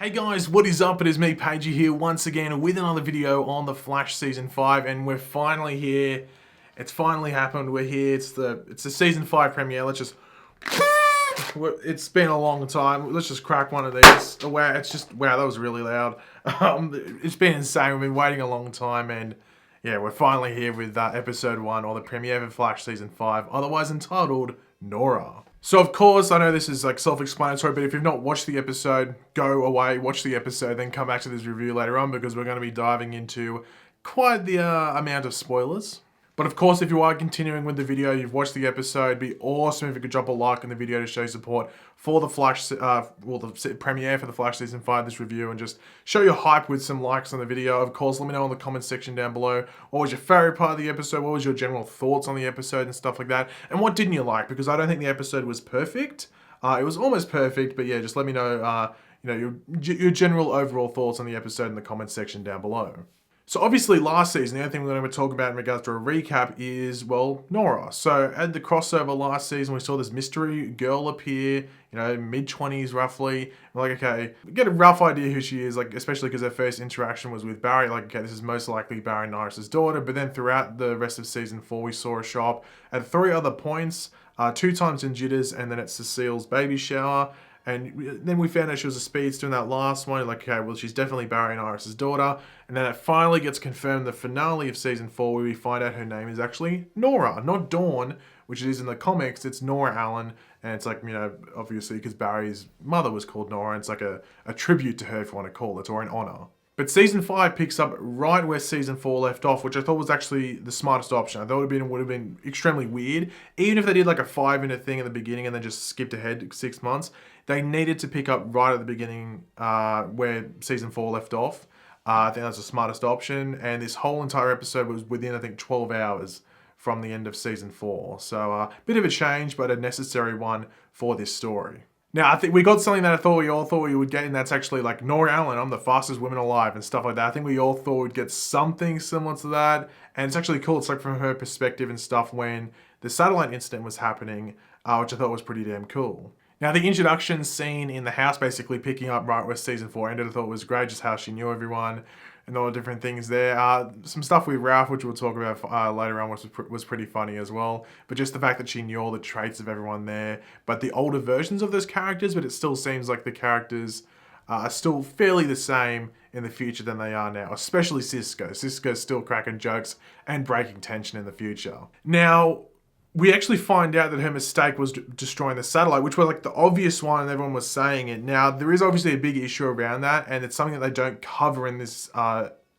Hey guys, what is up? It is me, Pagey, here once again with another video on The Flash Season 5, and we're finally here. It's finally happened. We're here. It's the Season 5 premiere. Let's just... It's been a long time. Let's just crack one of these. Oh, wow, wow, that was really loud. It's been insane. We've been waiting a long time, and yeah, we're finally here with Episode 1, or the premiere of Flash Season 5, otherwise entitled Nora. So of course, I know this is like self-explanatory, but if you've not watched the episode, go away, watch the episode, then come back to this review later on because we're going to be diving into quite the amount of spoilers. But of course, if you are continuing with the video, you've watched the episode, it'd be awesome if you could drop a like on the video to show support for the Flash, the premiere for the Flash Season 5, this review, and just show your hype with some likes on the video. Of course, let me know in the comments section down below, what was your favorite part of the episode, what was your general thoughts on the episode and stuff like that, and what didn't you like, because I don't think the episode was perfect. It was almost perfect, but yeah, just let me know, your general overall thoughts on the episode in the comments section down below. So obviously last season, the only thing we're going to talk about in regards to a recap is, well, Nora. So at the crossover last season, we saw this mystery girl appear, mid-20s roughly. We're like, okay, we get a rough idea who she is, like, especially because her first interaction was with Barry. Like, okay, this is most likely Barry Norris's daughter. But then throughout the rest of season 4, we saw her show up at 3 other points, 2 times in Jitters, and then at Cecile's baby shower. And then we found out she was a speedster in that last one. Like, okay, well, she's definitely Barry Norris's daughter. And then it finally gets confirmed in the finale of season 4, where we find out her name is actually Nora, not Dawn, which it is in the comics. It's Nora Allen. And it's like, obviously, because Barry's mother was called Nora. It's like a tribute to her, if you want to call it, or an honor. But season 5 picks up right where season 4 left off, which I thought was actually the smartest option. I thought it would have been extremely weird. Even if they did like a 5-minute thing in the beginning and then just skipped ahead 6 months, they needed to pick up right at the beginning where season 4 left off. I think that's the smartest option. And this whole entire episode was within, I think, 12 hours from the end of season 4. So a bit of a change, but a necessary one for this story. Now, I think we got something that we all thought we would get, and that's actually like Nora Allen, I'm the fastest woman alive, and stuff like that. I think we all thought we'd get something similar to that, and it's actually cool. It's like from her perspective and stuff when the satellite incident was happening, which I thought was pretty damn cool. Now, the introduction scene in the house, basically picking up right where season 4 ended, I thought was great, just how she knew everyone and all the different things there. Some stuff with Ralph, which we'll talk about later on, was pretty funny as well. But just the fact that she knew all the traits of everyone there, but the older versions of those characters, but it still seems like the characters are still fairly the same in the future than they are now, especially Cisco. Cisco's still cracking jokes and breaking tension in the future. Now, we actually find out that her mistake was destroying the satellite, which was like the obvious one and everyone was saying it. Now, there is obviously a big issue around that, and it's something that they don't cover in this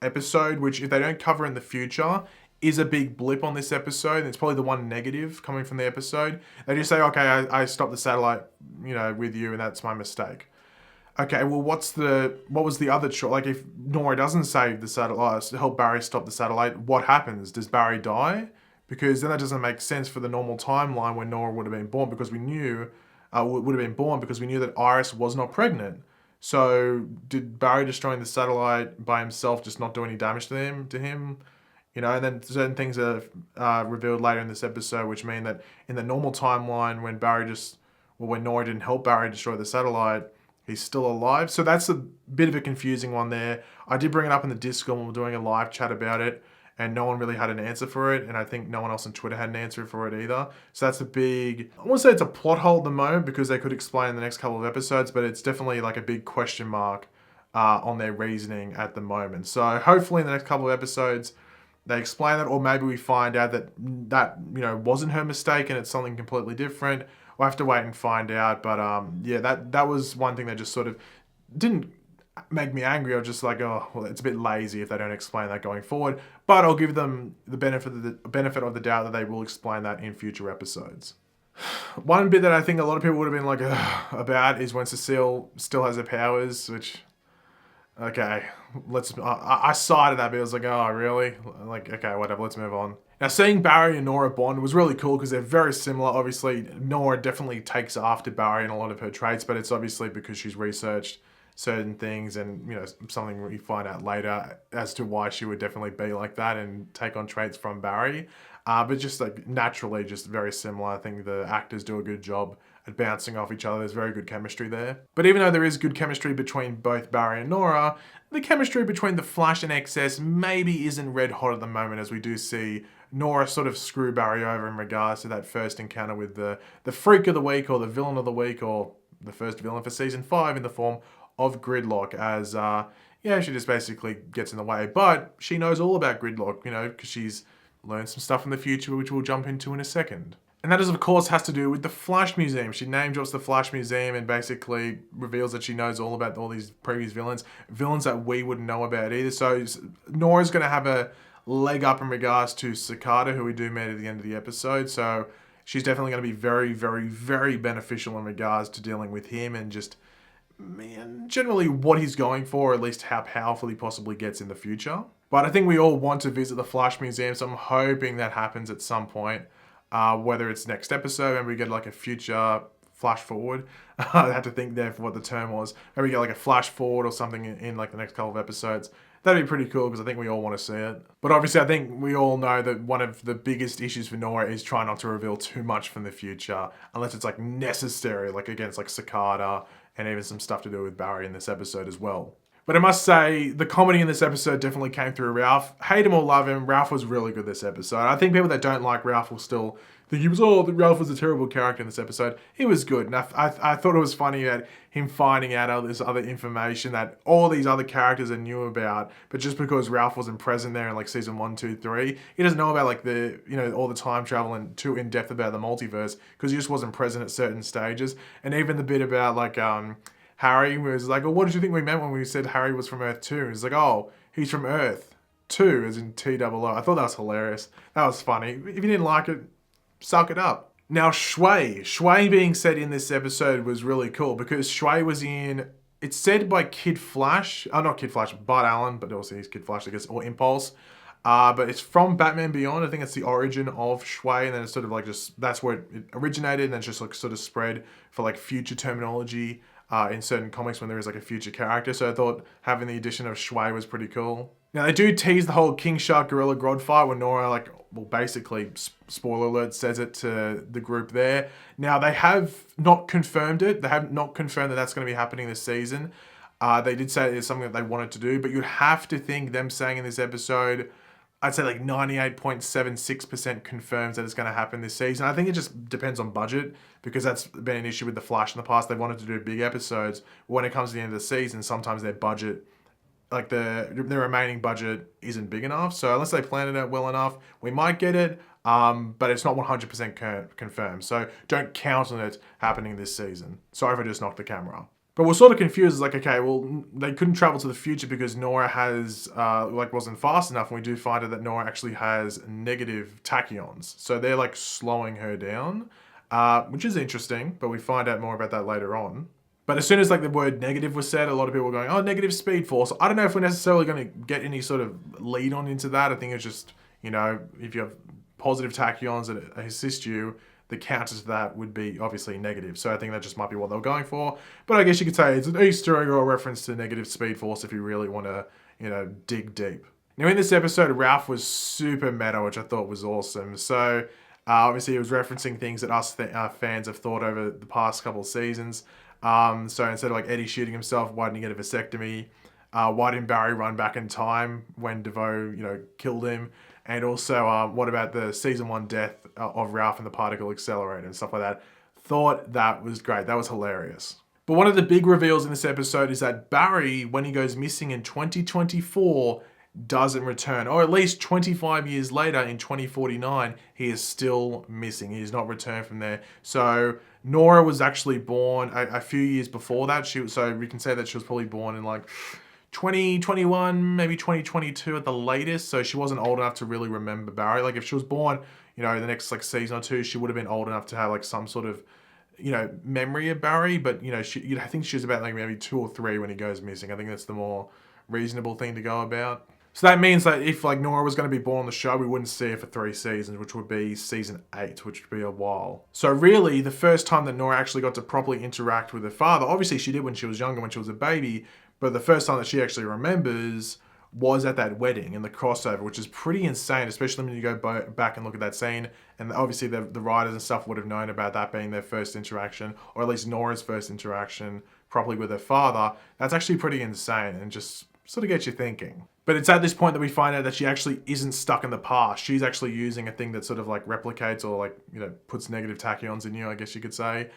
episode, which if they don't cover in the future, is a big blip on this episode. And it's probably the one negative coming from the episode. They just say, okay, I stopped the satellite, with you, and that's my mistake. Okay, well, what was the other choice? Like, if Nora doesn't save the satellite, help Barry stop the satellite, what happens? Does Barry die? Because then that doesn't make sense for the normal timeline when Nora would have been born, because we knew that Iris was not pregnant. So did Barry destroying the satellite by himself just not do any damage to him? And then certain things are revealed later in this episode, which mean that in the normal timeline, when Nora didn't help Barry destroy the satellite, he's still alive. So that's a bit of a confusing one there. I did bring it up in the Discord when we were doing a live chat about it, and no one really had an answer for it, and I think no one else on Twitter had an answer for it either. So that's I won't say it's a plot hole at the moment, because they could explain in the next couple of episodes, but it's definitely like a big question mark on their reasoning at the moment. So hopefully in the next couple of episodes, they explain that, or maybe we find out that wasn't her mistake and it's something completely different. We'll have to wait and find out, but yeah, that was one thing that just sort of didn't make me angry. I was just like, oh, well, it's a bit lazy if they don't explain that going forward. But I'll give them the benefit of the doubt that they will explain that in future episodes. One bit that I think a lot of people would have been like about is when Cecile still has her powers, which, okay, I sided that bit. I was like, oh, really? Like, okay, whatever, let's move on. Now, seeing Barry and Nora bond was really cool because they're very similar. Obviously, Nora definitely takes after Barry in a lot of her traits, but it's obviously because she's researched certain things and something we find out later as to why she would definitely be like that and take on traits from Barry, but just like naturally just very similar. I think the actors do a good job at bouncing off each other. There's very good chemistry there. But even though there is good chemistry between both Barry and Nora, the chemistry between the Flash and XS maybe isn't red hot at the moment, as we do see Nora sort of screw Barry over in regards to that first encounter with the freak of the week, or the villain of the week, or the first villain for season 5 in the form of Gridlock, as she just basically gets in the way. But she knows all about Gridlock, because she's learned some stuff in the future, which we'll jump into in a second. And that is, of course, has to do with the Flash Museum. She name drops the Flash Museum and basically reveals that she knows all about all these previous villains that we wouldn't know about either. So Nora's going to have a leg up in regards to Cicada, who we do meet at the end of the episode. So she's definitely going to be very, very, very beneficial in regards to dealing with him and just, generally what he's going for, or at least how powerful he possibly gets in the future. But I think we all want to visit the Flash Museum, so I'm hoping that happens at some point. Whether it's next episode, and we get like a future flash forward. I had to think there for what the term was. Maybe we get like a flash forward or something in like the next couple of episodes. That'd be pretty cool, because I think we all want to see it. But obviously, I think we all know that one of the biggest issues for Nora is trying not to reveal too much from the future, unless it's like necessary, like against like Cicada, and even some stuff to do with Barry in this episode as well. But I must say, the comedy in this episode definitely came through Ralph. Hate him or love him, Ralph was really good this episode. I think people that don't like Ralph will still think Ralph was a terrible character in this episode. He was good, and I thought it was funny that him finding out all this other information that all these other characters are knew about, but just because Ralph wasn't present there in like season 1, 2, 3, he doesn't know about like the, all the time travel and too in depth about the multiverse, because he just wasn't present at certain stages. And even the bit about like, Harry was like, what did you think we meant when we said Harry was from Earth 2? He's like, he's from Earth 2, as in T-double-O. I thought that was hilarious. That was funny. If you didn't like it, suck it up. Now, Shui being said in this episode was really cool, because Shui was in, it's said by Kid Flash, not Kid Flash, Bart Allen, but also he's Kid Flash, I guess, or Impulse. But it's from Batman Beyond. I think it's the origin of Shui, and then it's sort of like that's where it originated, and then it's just like sort of spread for like future terminology in certain comics when there is like a future character. So I thought having the addition of Shui was pretty cool. Now they do tease the whole King Shark Gorilla Grodd fight when Nora basically, spoiler alert, says it to the group there. Now they have not confirmed it. They have not confirmed that that's going to be happening this season. They did say it's something that they wanted to do, but you'd have to think them saying in this episode, I'd say like 98.76% confirms that it's going to happen this season. I think it just depends on budget, because that's been an issue with The Flash in the past. They wanted to do big episodes. But when it comes to the end of the season, sometimes their budget, like the remaining budget, isn't big enough. So unless they plan it out well enough, we might get it, but it's not 100% confirmed. So don't count on it happening this season. Sorry if I just knocked the camera. But we're sort of confused. It's like, okay, well, they couldn't travel to the future because Nora has, wasn't fast enough. And we do find out that Nora actually has negative tachyons. So they're like slowing her down, which is interesting, but we find out more about that later on. But as soon as like the word negative was said, a lot of people were going, negative speed force. I don't know if we're necessarily going to get any sort of lead on into that. I think it's just, if you have positive tachyons that assist you, the counter to that would be obviously negative. So I think that just might be what they were going for. But I guess you could say it's an Easter egg or a reference to negative speed force if you really want to, dig deep. Now in this episode, Ralph was super meta, which I thought was awesome. So obviously he was referencing things that us fans have thought over the past couple of seasons. So instead of like Eddie shooting himself, why didn't he get a vasectomy? Why didn't Barry run back in time when DeVoe, killed him? And also, what about the season 1 death of Ralph and the particle accelerator and stuff like that? Thought that was great. That was hilarious. But one of the big reveals in this episode is that Barry, when he goes missing in 2024, doesn't return. Or at least 25 years later in 2049, he is still missing. He has not returned from there. So Nora was actually born a few years before that. So we can say that she was probably born in like 2021, maybe 2022 at the latest. So she wasn't old enough to really remember Barry. Like if she was born, the next like season or two, she would have been old enough to have like some sort of, memory of Barry. But, I think she was about like maybe 2 or 3 when he goes missing. I think that's the more reasonable thing to go about. So that means that if like Nora was going to be born on the show, we wouldn't see her for 3 seasons, which would be season 8, which would be a while. So really, the first time that Nora actually got to properly interact with her father, obviously she did when she was younger, when she was a baby, but the first time that she actually remembers was at that wedding in the crossover, which is pretty insane, especially when you go back and look at that scene. And obviously the writers and stuff would have known about that being their first interaction, or at least Nora's first interaction properly with her father. That's actually pretty insane and just sort of gets you thinking. But it's at this point that we find out that she actually isn't stuck in the past. She's actually using a thing that sort of like replicates or like, you know, puts negative tachyons in you, I guess you could say.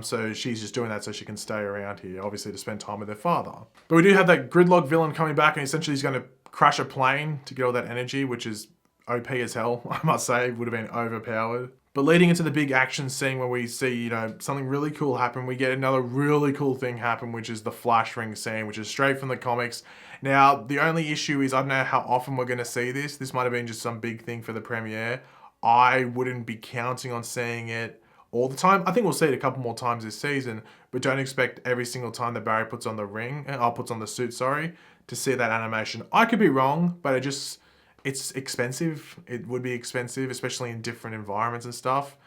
So she's just doing that so she can stay around here, obviously to spend time with her father. But we do have that gridlock villain coming back, and essentially he's going to crash a plane to get all that energy, which is OP as hell, I must say. Would have been overpowered. But leading into the big action scene where we see, you know, something really cool happen, we get another really cool thing happen, which is the flash ring scene, which is straight from the comics. Now, the only issue is I don't know how often we're going to see this. This might have been just some big thing for the premiere. I wouldn't be counting on seeing it all the time. I think we'll see it a couple more times this season, but don't expect every single time that Barry puts on the puts on the suit, to see that animation. I could be wrong, but it's expensive. It would be expensive, especially in different environments and stuff.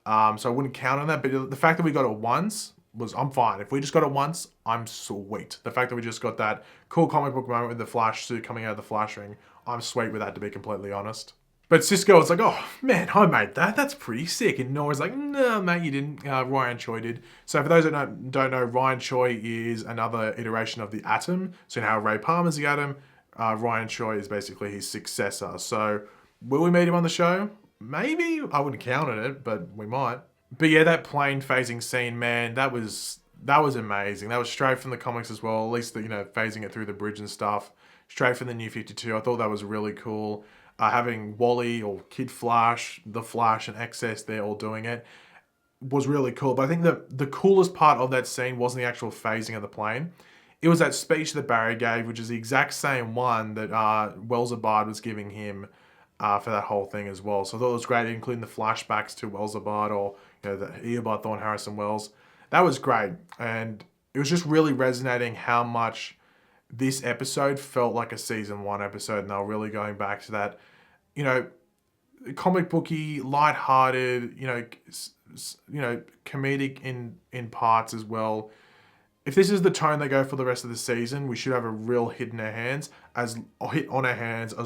So I wouldn't count on that, but the fact that we got it once I'm fine. If we just got it once, I'm sweet. The fact that we just got that cool comic book moment with the Flash suit coming out of the Flash ring, I'm sweet with that, to be completely honest. But Cisco was like, oh, man, I made that. That's pretty sick. And Nora's like, no, mate, you didn't. Ryan Choi did. So for those that don't know, Ryan Choi is another iteration of the Atom. So now Ray Palmer's the Atom. Ryan Choi is basically his successor. So will we meet him on the show? Maybe. I wouldn't count on it, but we might. But yeah, that plane phasing scene, man, that was amazing. That was straight from the comics as well. At least, phasing it through the bridge and stuff. Straight from the New 52. I thought that was really cool. Having Wally or Kid Flash, The Flash, and XS there all doing it was really cool. But I think the coolest part of that scene wasn't the actual phasing of the plane. It was that speech that Barry gave, which is the exact same one that Welzabard was giving him for that whole thing as well. So I thought it was great, including the flashbacks to Welzabard or the Eobard Thorne Harrison Wells. That was great. And it was just really resonating how much this episode felt like a season 1 episode. And they were really going back to that, comic booky, lighthearted, comedic in parts as well. If this is the tone they go for the rest of the season, we should have a real hit on our hands, as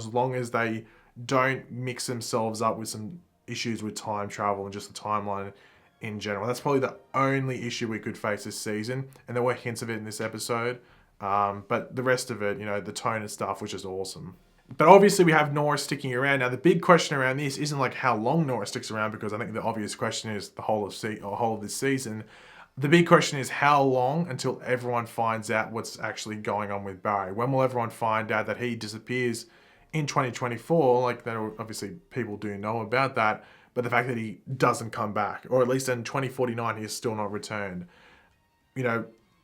long as they don't mix themselves up with some issues with time travel and just the timeline in general. That's probably the only issue we could face this season, and there were hints of it in this episode. But the rest of it, the tone and stuff, which is awesome. But obviously we have Nora sticking around. Now the big question around this isn't like how long Nora sticks around, because I think the obvious question is the whole of this season. The big question is how long until everyone finds out what's actually going on with Barry. When will everyone find out that he disappears in 2024? Like, that obviously people do know about that, but the fact that he doesn't come back, or at least in 2049 he is still not returned.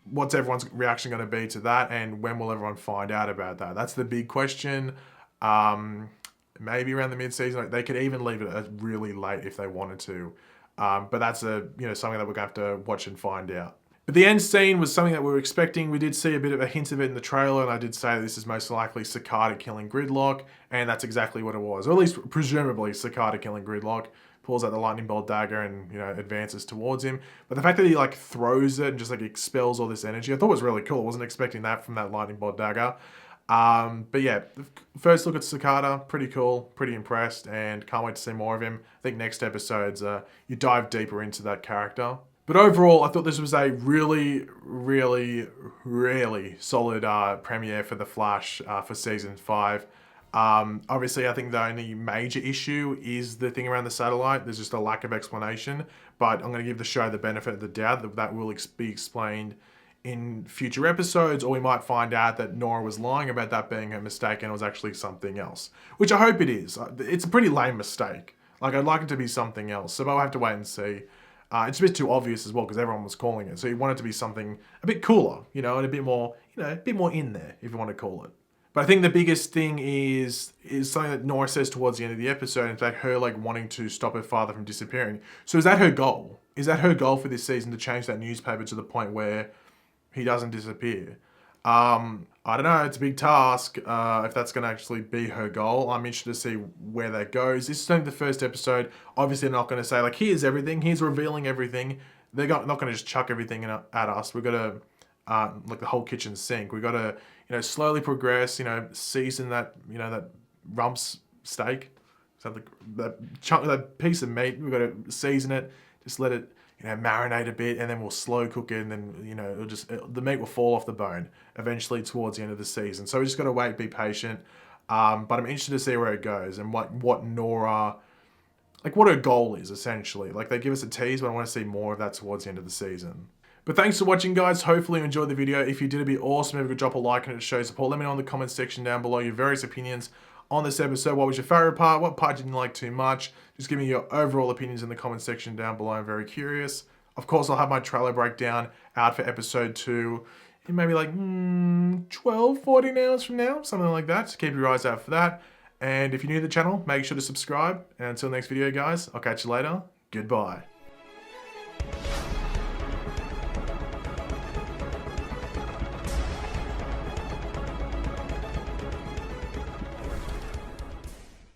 What's everyone's reaction going to be to that, and when will everyone find out about that? That's the big question. Maybe around the mid-season. They could even leave it really late if they wanted to. But that's something that we're going to have to watch and find out. But the end scene was something that we were expecting. We did see a bit of a hint of it in the trailer, and I did say this is most likely Cicada killing Gridlock, and that's exactly what it was. Or at least presumably Cicada killing Gridlock. Pulls out the lightning bolt dagger and advances towards him. But the fact that he throws it and just expels all this energy, I thought was really cool. I wasn't expecting that from that lightning bolt dagger. But yeah, first look at Cicada, pretty cool, pretty impressed, and can't wait to see more of him. I think next episodes you dive deeper into that character. But overall, I thought this was a really, really, really solid premiere for The Flash for season 5. Obviously, I think the only major issue is the thing around the satellite. There's just a lack of explanation, but I'm going to give the show the benefit of the doubt that will be explained in future episodes, or we might find out that Nora was lying about that being her mistake and it was actually something else, which I hope it is. It's a pretty lame mistake. I'd like it to be something else, so I'll have to wait and see. It's a bit too obvious as well, because everyone was calling it, so you want it to be something a bit cooler, and a bit more, a bit more in there, if you want to call it. But I think the biggest thing is something that Nora says towards the end of the episode. In fact, her wanting to stop her father from disappearing. So is that her goal? Is that her goal for this season, to change that newspaper to the point where he doesn't disappear? I don't know. It's a big task. If that's going to actually be her goal, I'm interested to see where that goes. This is only the first episode. Obviously, they're not going to say here's everything. Here's revealing everything. They're not going to just chuck everything at us. We've got to like the whole kitchen sink. We got to, slowly progress, season that, that rumps steak. So that piece of meat, we've got to season it, just let it, marinate a bit, and then we'll slow cook it, and then, the meat will fall off the bone eventually towards the end of the season. So we just got to wait, be patient. But I'm interested to see where it goes and what Nora, like what her goal is essentially. Like they give us a tease, but I want to see more of that towards the end of the season. But thanks for watching, guys. Hopefully you enjoyed the video. If you did, it'd be awesome if you could drop a like and it shows support. Let me know in the comments section down below your various opinions on this episode. What was your favorite part? What part didn't you like too much? Just give me your overall opinions in the comment section down below. I'm very curious. Of course, I'll have my trailer breakdown out for episode 2 in maybe like 12, 14 hours from now, something like that. So keep your eyes out for that. And if you're new to the channel, make sure to subscribe. And until next video, guys, I'll catch you later. Goodbye.